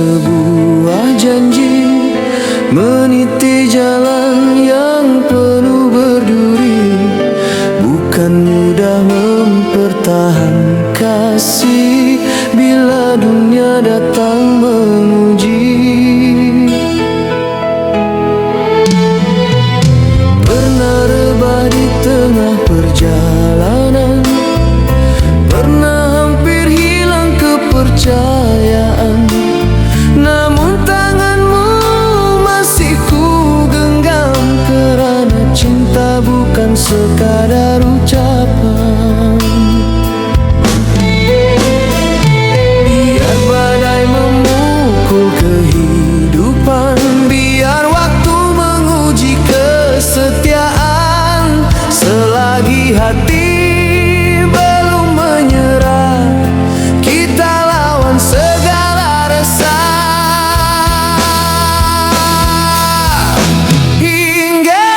sebuah janji, meniti jalan yang penuh berduri. Bukan mudah mempertahankan kasih bila dunia datang menguji. Pernah rebah di tengah perjalanan, pernah hampir hilang kepercayaan, namun tanganmu masih ku genggam, kerana cinta bukan sekadar ucapan. Biar badai memukul kehidupan, biar waktu menguji kesetiaan, selagi hati belum menyerah, kita lawan segala resah. Hingga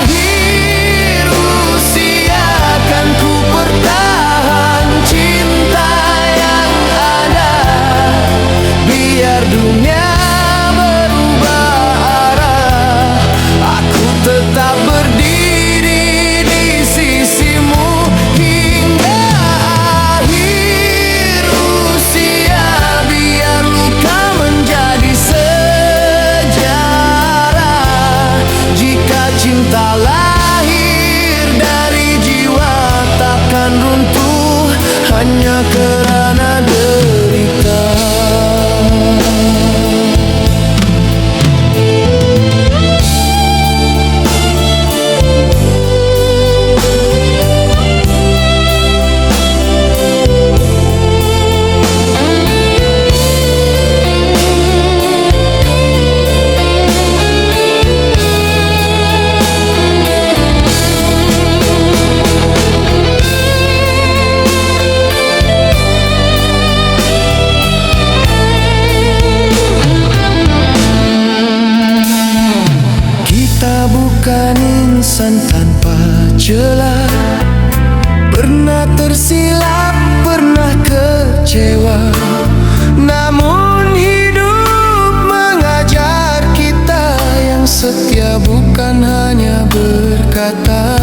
akhir usia kan ku bertahan cinta yang ada. Biar dunia berubah arah, aku tetap berdiri di sisimu. Hingga akhir usia, biar luka menjadi sejarah. Jika cinta lahir dari jiwa, takkan runtuh hanya kerana derita. Kita bukan insan tanpa celah, pernah tersilap, pernah kecewa, namun hidup mengajar kita yang setia bukan hanya berkata.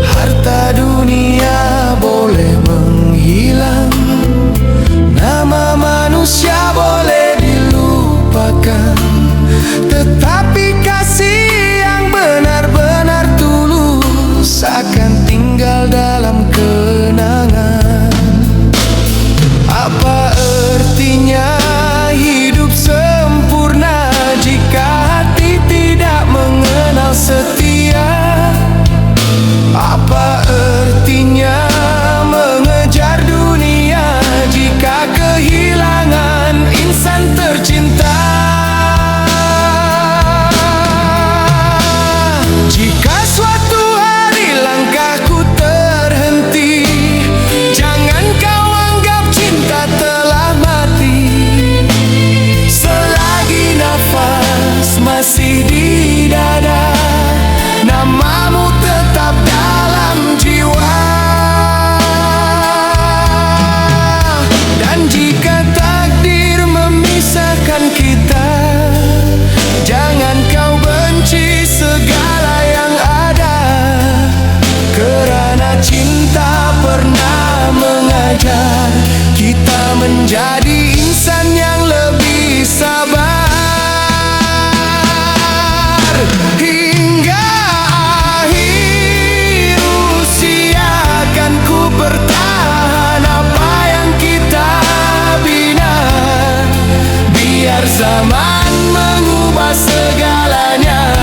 Harta dunia boleh menghilang, nama manusia boleh dilupakan, tetapi kasih yang benar-benar tulus akan tinggal dalam kenangan. Apa artinya hidup sempurna jika hati tidak mengenal setia? Apa artinya mengejar dunia jika kehilangan insan tercinta? Jika suatu hari langkahku terhenti, jangan kau anggap cinta telah mati. Selagi nafas masih di dada, namamu tetap dalam jiwa. Dan jika takdir memisahkan kita, jangan kau benci segala yang ada, kerana cinta pernah mengajar kita menjadi insan yang lebih sabar. Hingga akhir usia kan ku bertahan apa yang kita bina. Biar zaman mengubah segalanya,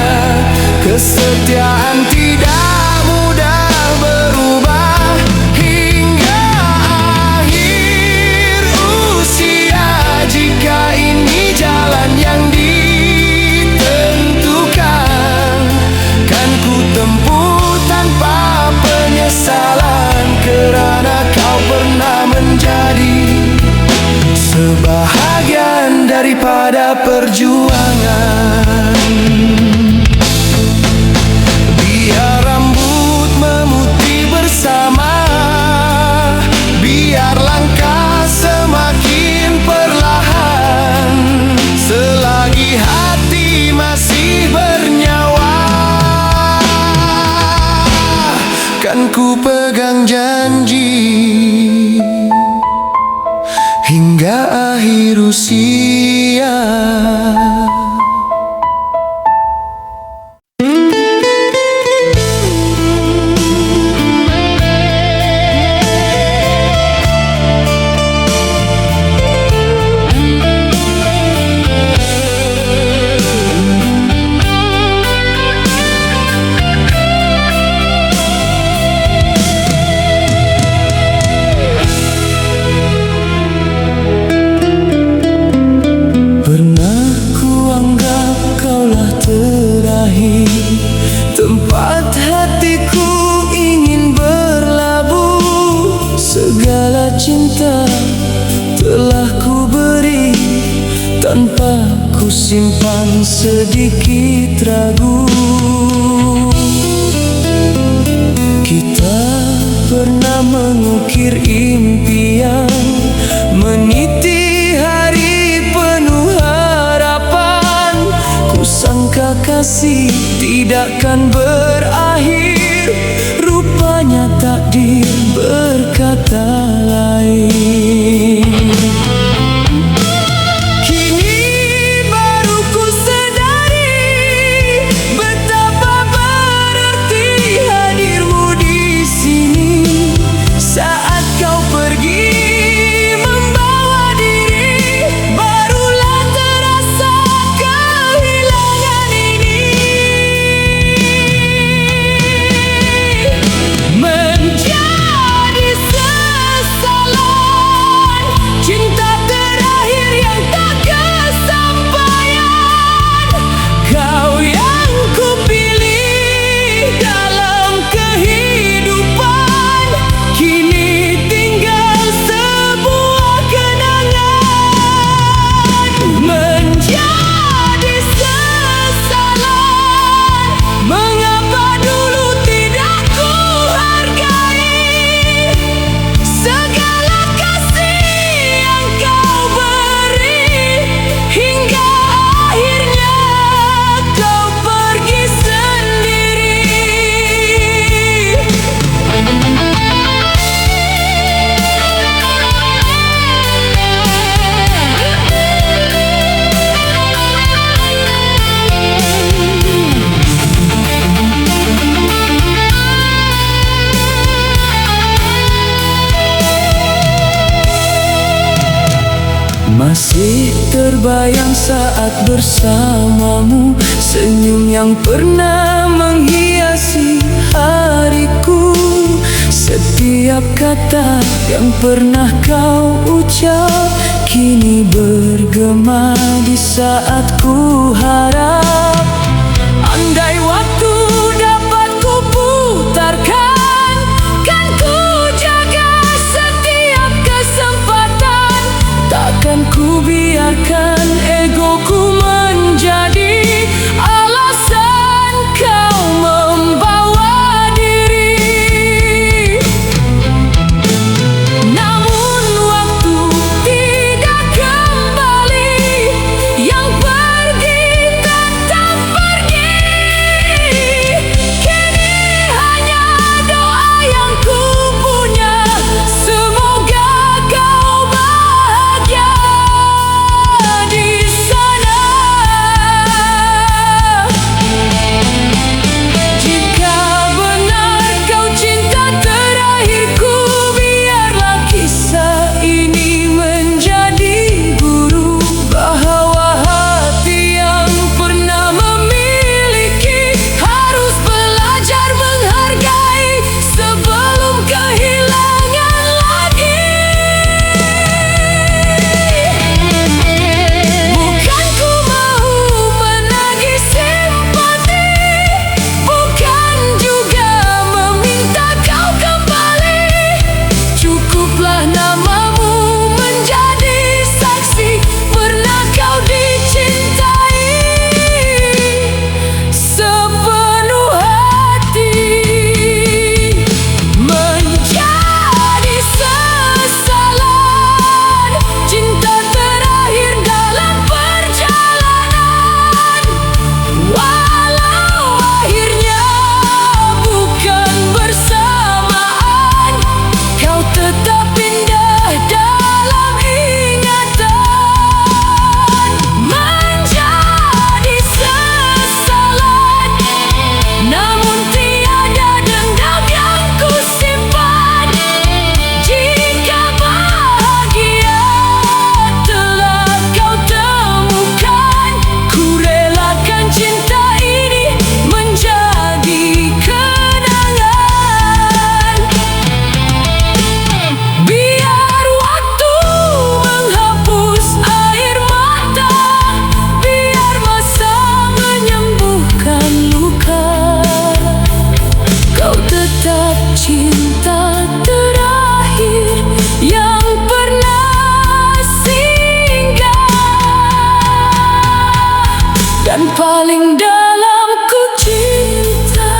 kesetiaan tidak mudah berubah. Hingga akhir usia, jika ini jalan yang ditentukan, kan ku tempuh tanpa penyesalan, kerana kau pernah menjadi sebahagian daripada perjuangan. Biar hingga akhir usia. Tempat hatiku ingin berlabuh, segala cinta telah ku beri tanpa ku simpan sedikit ragu. Kita pernah mengukir impian, meniti hari penuh harapan. Ku sangka kasih tidakkan berakhir, rupanya takdir berkata lain. Kini baru ku sadari betapa berarti hadirmu di sini. Saat kau pergi membawa diri, barulah terasa kehilangan ini. Menjadi sesalan, cinta terakhir yang tak kesampaian. Kau yang ku pilih dalam kehidupan, kini tinggal sebuah kenangan. Menjadi sesalan, mengapa dulu tidak ku hargai segala kasih yang kau beri, hingga akhirnya kau pergi sendiri. Masih terbayang saat bersamamu, senyum yang pernah menghiasi hariku. Setiap kata yang pernah kau ucap kini bergema di saat ku harap. Andai waktu dapat ku putarkan, kan ku jaga setiap kesempatan. Takkan ku biarkan egoku menjadi alasan kau membawa diri. Namun waktu tidak kembali, yang pergi tetap pergi. paling dalam ku cinta.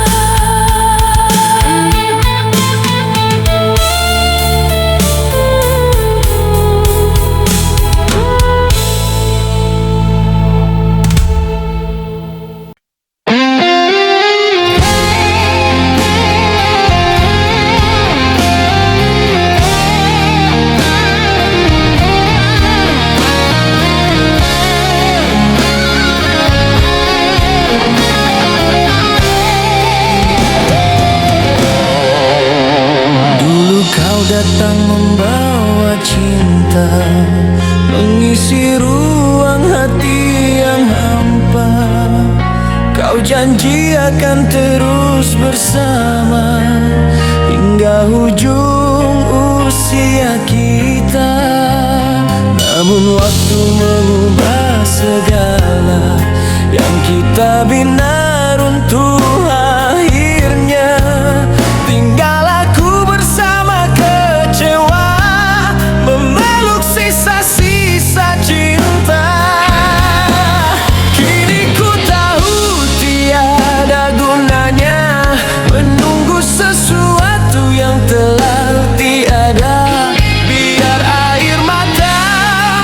Datang membawa cinta, mengisi ruang hati yang hampa. Kau janji akan terus bersama hingga ujung usia kita. Namun waktu mengubah segala yang kita bina runtuh akhirnya. Tinggal aku bersama kecewa, memeluk sisa-sisa cinta. Kini ku tahu tiada gunanya menunggu sesuatu yang telah tiada. Biar air mata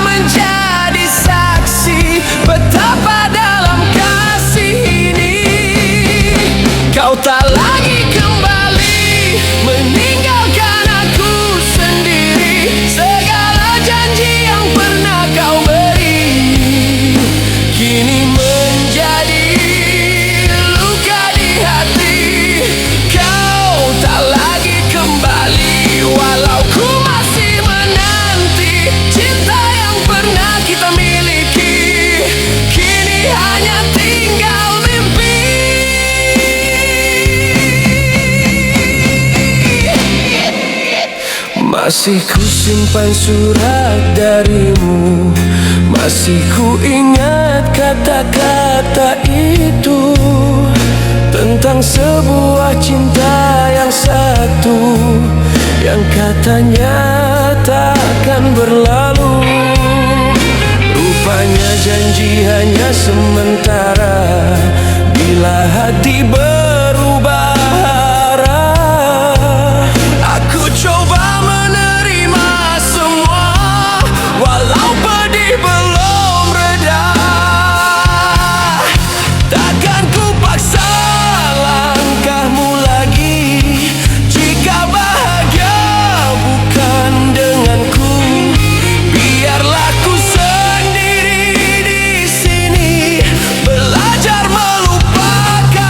menjadi saksi betapa dalam kasih ini. Kau tak lagi kembali meninggalkan aku sendiri. Segala janji yang pernah kau beri kini menjadi luka di hati. Kau tak lagi kembali walau ku masih menanti cinta yang pernah kita miliki. Kini hanya tinggal mimpi. Masih ku simpan surat darimu, masih ku ingat kata-kata itu tentang sebuah cinta yang satu, yang katanya takkan berlalu. Rupanya janji hanya sementara, bila hati berubah arah. Aku coba menerima semua, walau pedih belum reda. Takkan ku paksa langkahmu lagi jika bahagia bukan denganku. Biarlah ku sendiri di sini belajar melupakan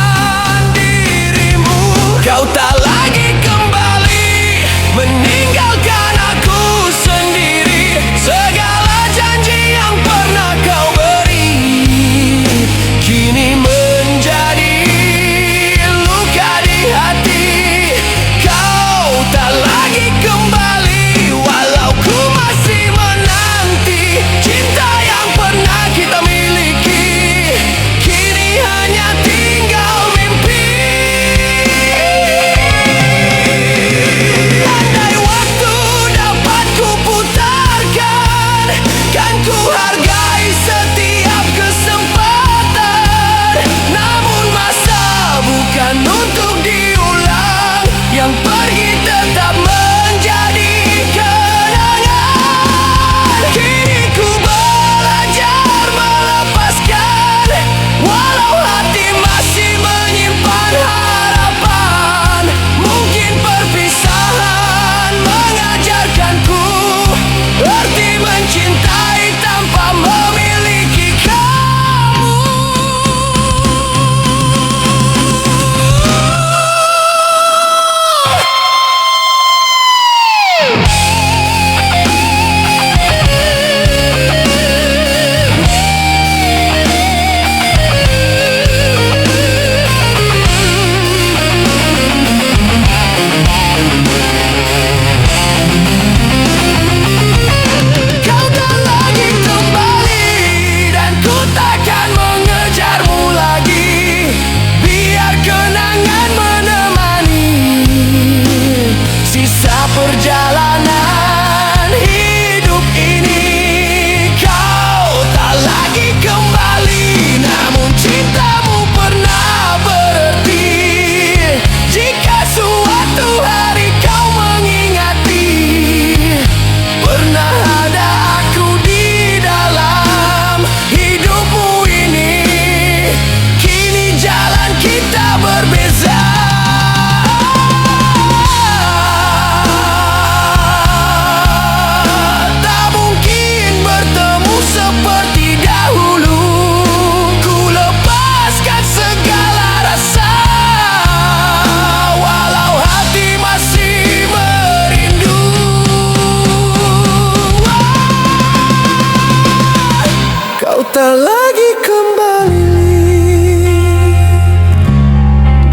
tak lagi kembali,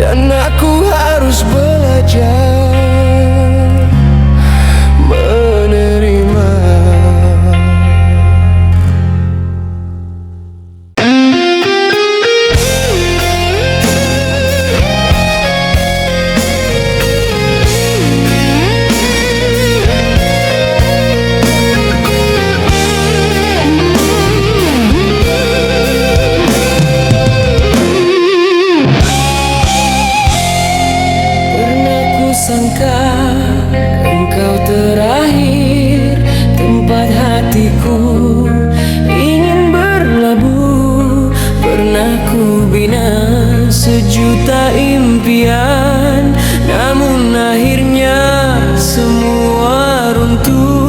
dan aku harus belajar menerima. Sangka engkau terakhir tempat hatiku ingin berlabuh. Pernah ku bina sejuta impian, namun akhirnya semua runtuh.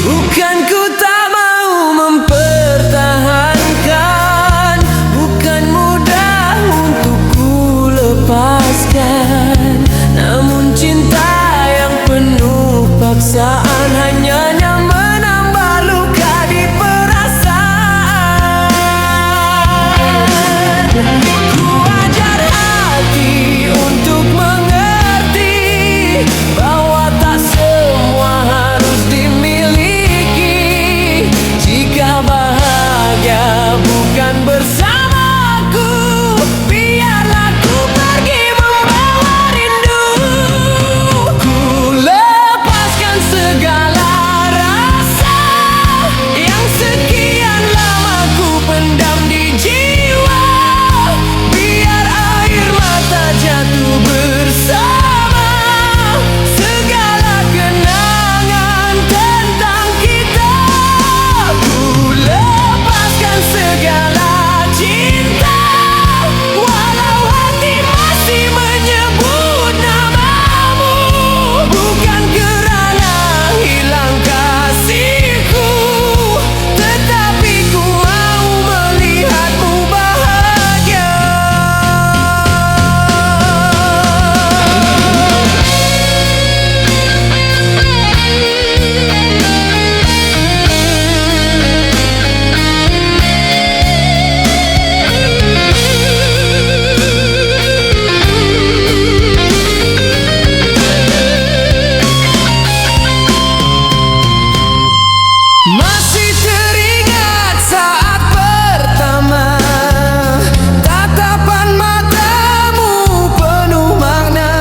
Bukan ku tak mau mempertahankan, bukan mudah lepaskan, namun cinta yang penuh paksaan hanya menambah luka di perasaan. Ku ajar hati untuk mengerti bahwa tak semua harus dimiliki. Jika bahagia bukan bersamaku, biarlah ku pergi membawa rindu. Ku lepaskan segala rasa yang sekian lama ku pendam di jiwa. Biar air mata jatuh bersama segala kenangan tentang kita. Ku lepaskan segala cinta, walau hati masih menyebut namamu. Bukan kerana hilang kasihku, tetapi ku mau melihatmu bahagia. Masih teringat saat pertama tatapan matamu penuh makna.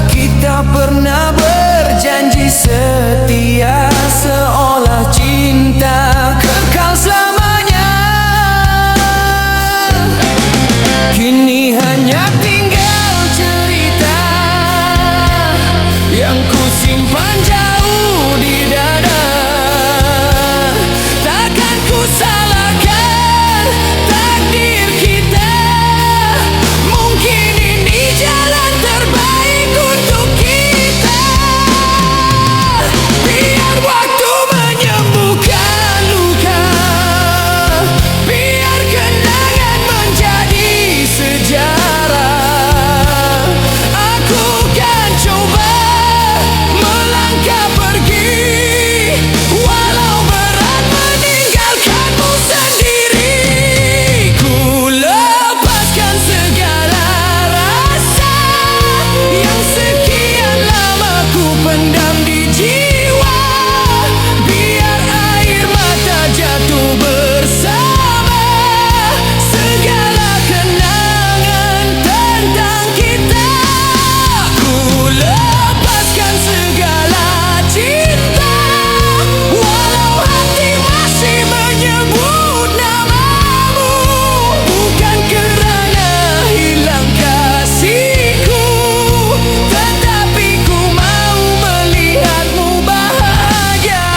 Kita pernah berjanji setia, seolah cinta kekal selamanya. Kini hanya tinggal cerita yang ku simpan jauh di dada. Takkan ku salahkan takdir kita, mungkin ini jalan terbaik untuk kita. Biar waktu menyembuhkan luka, biar kenangan menjadi sejarah. Aku kan coba melangkah pergi, walau berat meninggalkanmu sendiri. Ku lepaskan segala rasa yang sekian lama ku pendam di jiwa. Biar air mata jatuh bersama segala kenangan tentang kita. Ku lepaskan segala cinta, walau hati masih menyebut namamu. Bukan kerana hilang kasihku, tetapi ku mau melihatmu bahagia.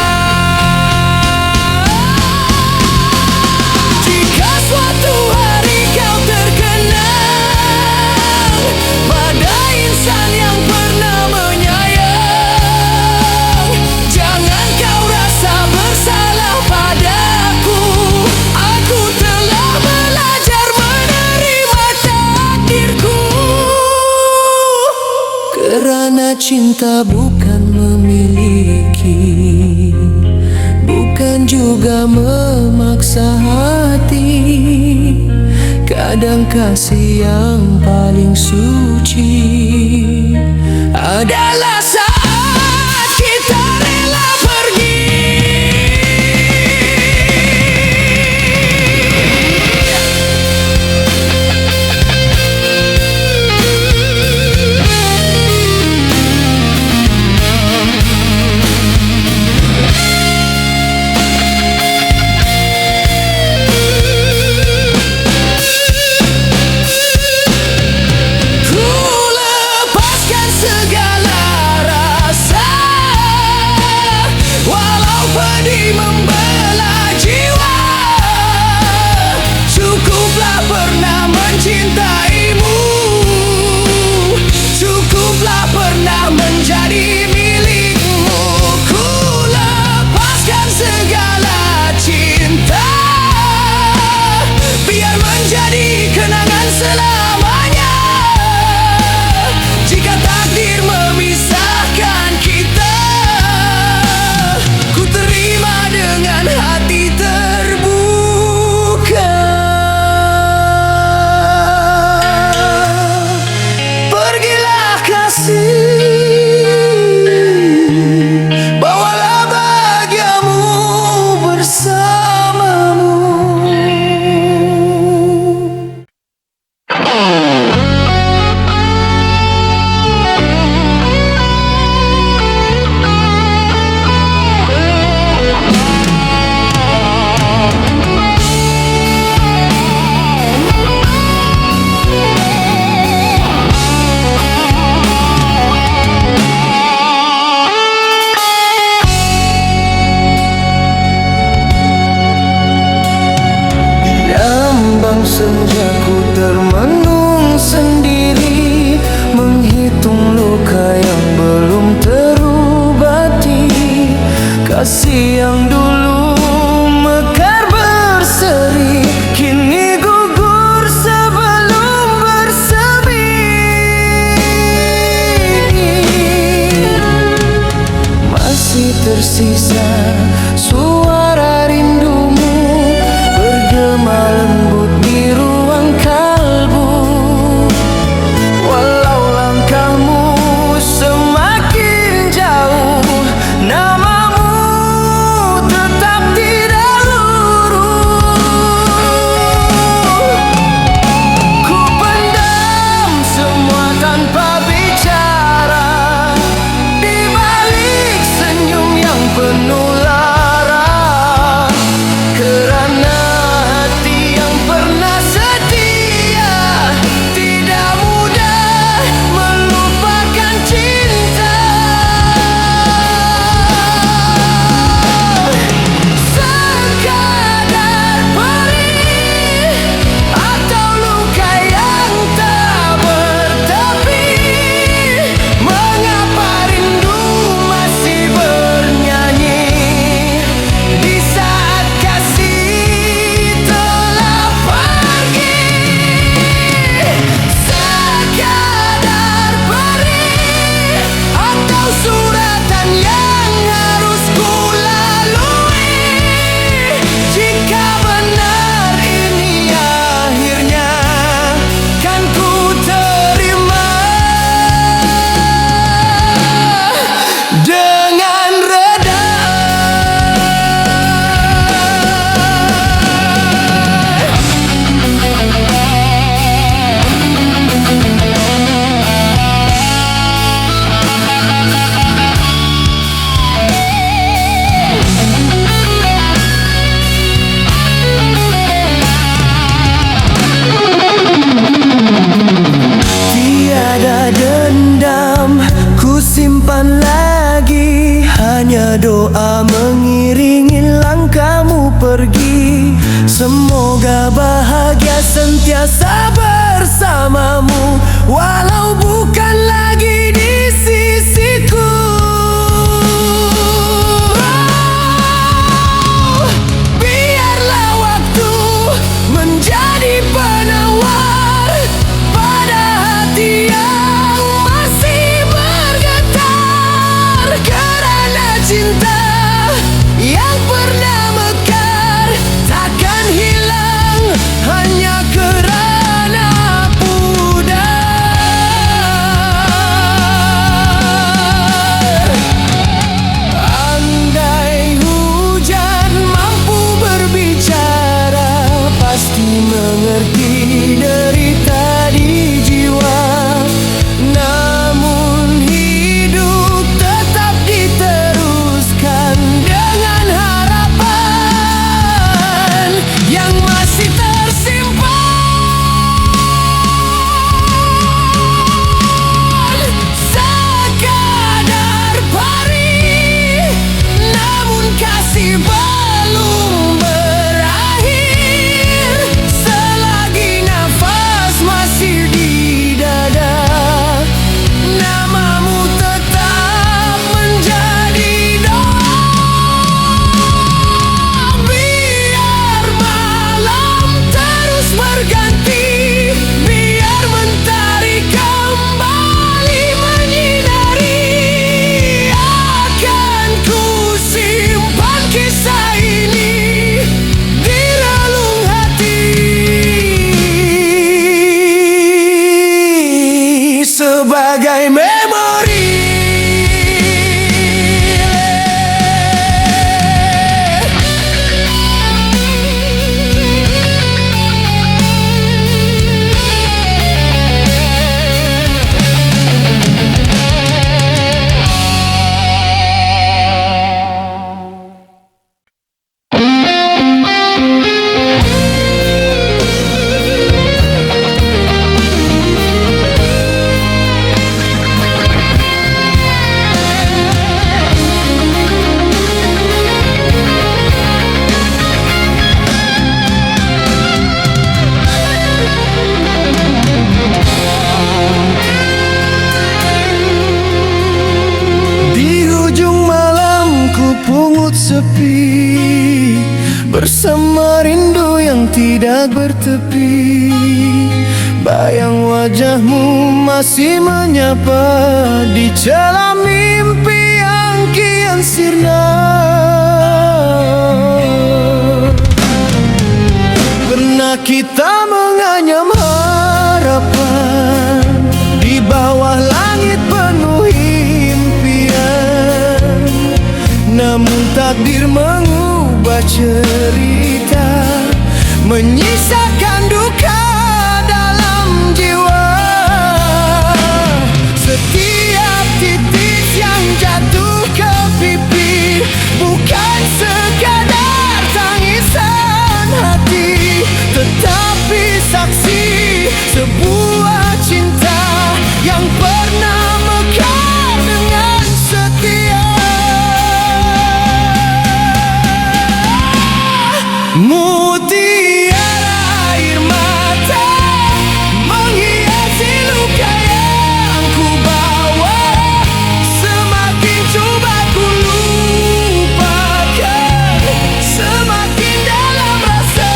Jika suatu hari kau terkenang pada insan yang pernah menyayang, jangan kau rasa bersalah padaku. Aku telah belajar menerima takdirku. Kerana cinta bukan memiliki, juga memaksa hati. Kadang kasih yang paling suci adalah saat kita rela pergi. Senjaku termenung sendiri, menghitung luka yang belum terobati. Kasih yang dulu mekar berseri, kini gugur sebelum bersemi. Masih tersisa suara rindumu bergema lembut di ruang kalbu. Walau langkahmu semakin jauh, namamu tetap tidak lurus. Ku pendam semua tanpa bicara, di balik senyum yang penuh lara. Kerana simpan lagi, hanya doa mengiringi langkahmu pergi. Semoga bahagia sentiasa bersamamu, walau bukan lagi di sisiku. Biarlah waktu menjadi penawar pada hati yang masih bergetar. Karena cinta yang pernah sepi, bersama rindu yang tidak bertepi. Bayang wajahmu masih menyapa di celah mimpi yang kian sirna. Pernah kita menganyam harapan di bawah langit penuh impian, namun takdir mengubah cerita, menyisakan duka dalam jiwa. Setiap titis yang jatuh ke pipi bukan sekadar tangisan hati, tetapi saksi sebuah cinta yang pernah mekar dengan setia. Mutiara air mata menghiasi luka yang ku bawa, semakin coba ku lupakan, semakin dalam rasa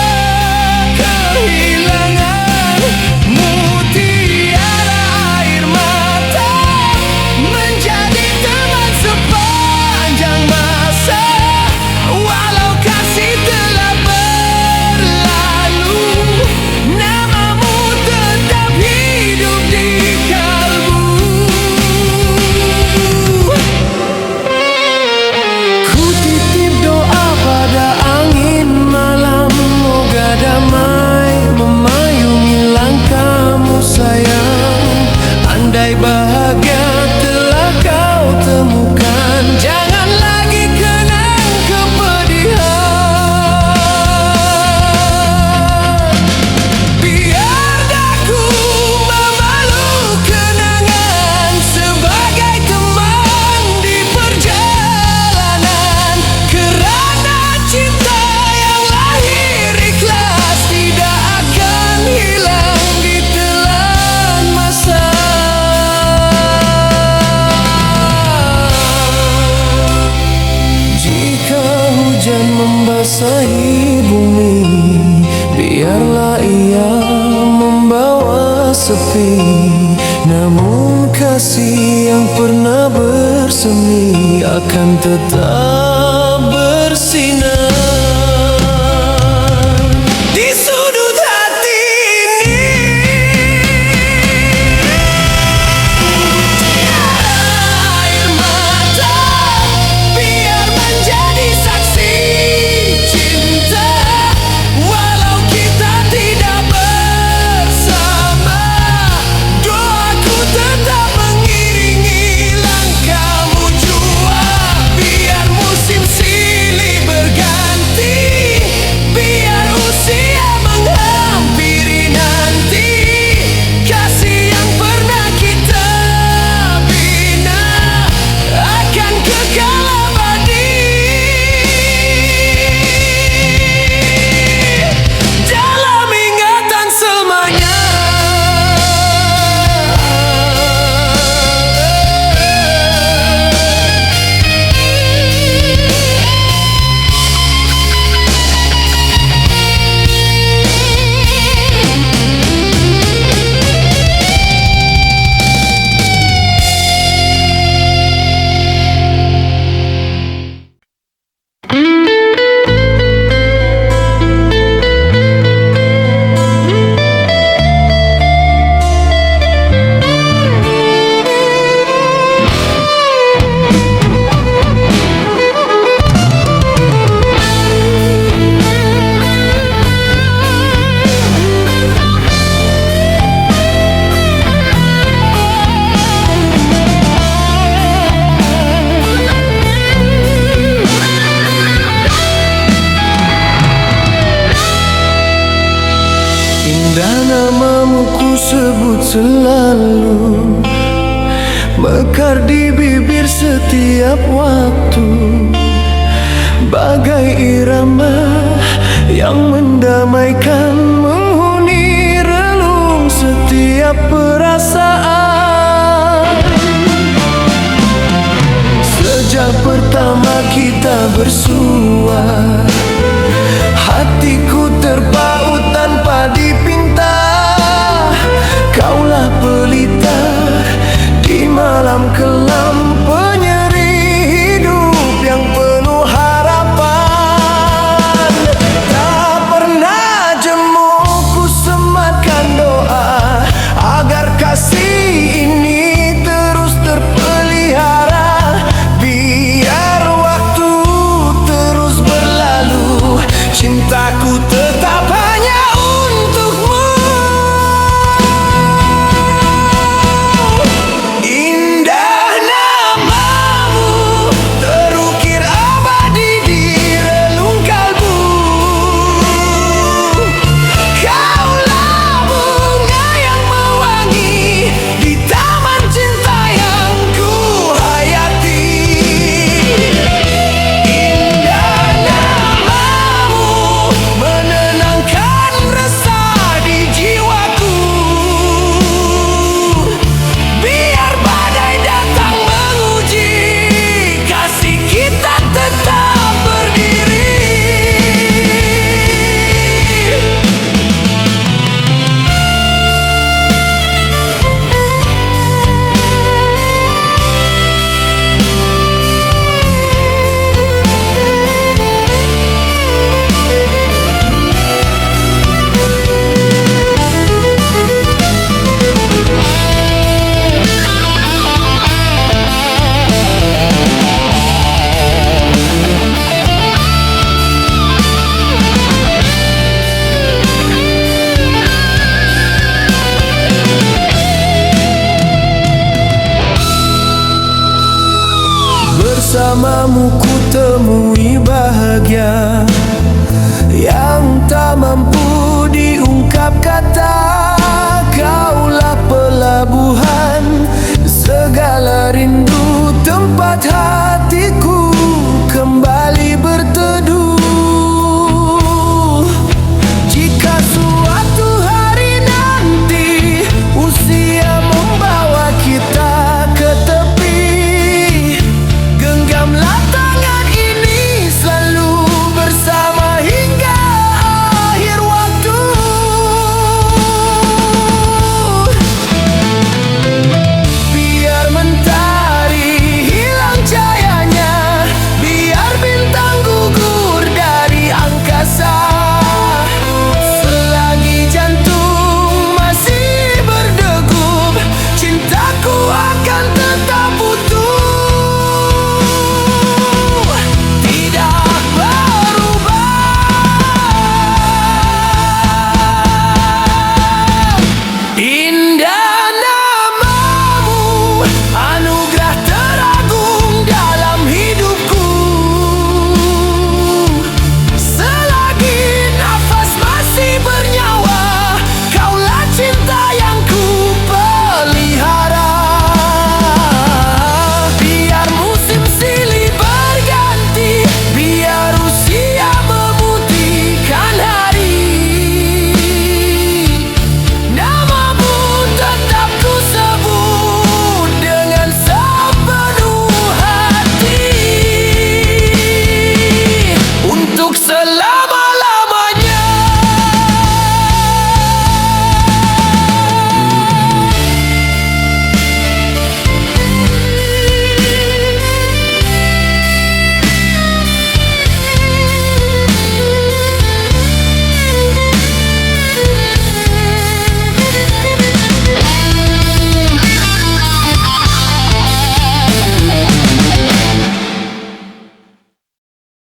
kehilangan. Mutiara air mata menjadi teman sepanjang masa, walau kasih telah berlalu, namamu tetap hidup di kalbu. Ku titip doa pada angin malam, moga damai memayungi langkahmu sayang. Andai bahagia telah kau temukan, jangan lagi kenang kepedihan. Biar daku membalu kenangan sebagai teman di perjalanan, kerana cinta yang lahir ikhlas tidak akan hilang di telan masa. Jika hujan membasahi bumi, biarlah ia membawa sepi, namun kasih yang pernah bersemi akan tetap bersinar di sudut hati ini. Air mata biar menjadi saksi cinta, walau kita tidak bersama, doaku tetap mengiringi langkahmu jua. Biar musim silih berganti, biar usia menghampiri nanti, kasih yang pernah kita bina akan kekal abadi dalam ingatan selamanya. Indah namamu ku sebut selalu, mekar di bibir setiap waktu, bagai irama yang mendamaikan, menghuni relung setiap perasaan. Sejak pertama kita bersua. Hatiku terpaut tanpa dipinta. Kaulah pelita di malam kelam, penyeri hidup yang penuh harapan. Tak pernah jemu ku sematkan doa agar kasih ini terus terpelihara. Biar waktu terus berlalu, cintaku tetap hanya untukmu. Indah namamu terukir abadi di relung kalbu. Kaulah bunga yang mewangi di taman cinta yang ku hayati. Indah namamu menenangkan resah di jiwaku. Biar badai datang menguji, kasih kita tetap berdiri. Bersamamu ku temui bahagia yang tak mampu diungkap kata. Kaulah pelabuhan segala rindu, tempat hati.